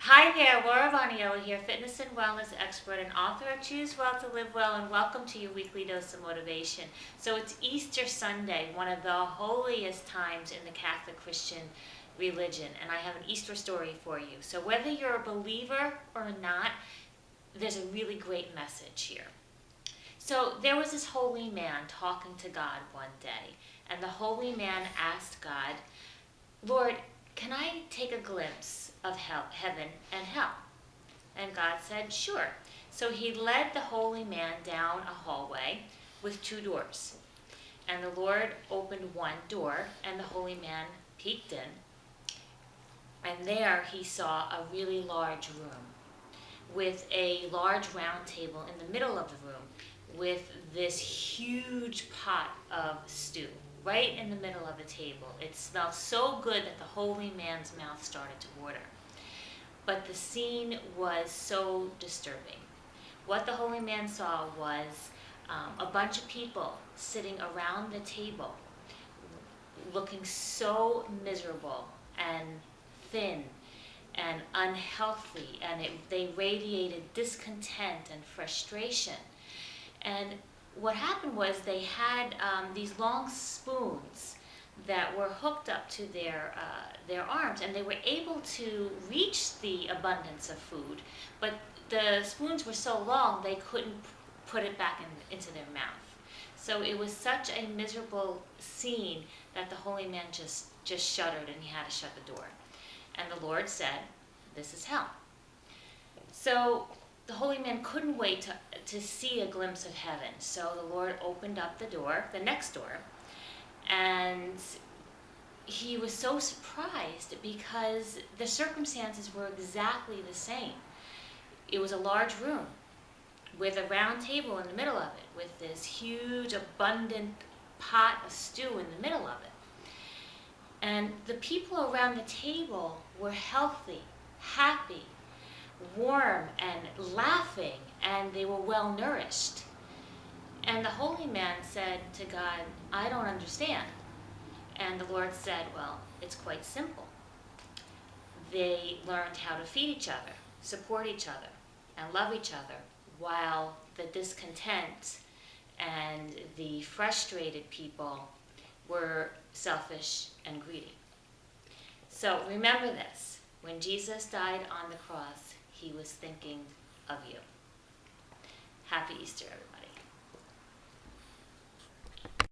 Hi there, Laura Vaniello here, fitness and wellness expert and author of Choose Well to Live Well, and welcome to your weekly dose of motivation. So it's Easter Sunday, one of the holiest times in the Catholic Christian religion, and I have an Easter story for you. So whether you're a believer or not, there's a really great message here. So there was this holy man talking to God one day, and the holy man asked God, Lord, can I take a glimpse of heaven and hell? And God said, sure. So he led the holy man down a hallway with two doors. And the Lord opened one door, and the holy man peeked in. And there he saw a really large room with a large round table in the middle of the room with this huge pot of stew right in the middle of the table. It smelled so good that the holy man's mouth started to water. But the scene was so disturbing. What the holy man saw was a bunch of people sitting around the table looking so miserable and thin and unhealthy, and they radiated discontent and frustration. And what happened was they had these long spoons that were hooked up to their arms, and they were able to reach the abundance of food, but the spoons were so long they couldn't put it back into their mouth. So it was such a miserable scene that the holy man just shuddered, and he had to shut the door. And the Lord said, this is hell. So the holy man couldn't wait to see a glimpse of heaven. So the Lord opened up the next door, and he was so surprised because the circumstances were exactly the same. It was a large room with a round table in the middle of it, with this huge, abundant pot of stew in the middle of it. And the people around the table were healthy, happy, warm, and laughing, and they were well nourished. And the holy man said to God, I don't understand. And the Lord said, well, it's quite simple. They learned how to feed each other, support each other, and love each other, while the discontent and the frustrated people were selfish and greedy. So remember this, when Jesus died on the cross, he was thinking of you. Happy Easter, everybody.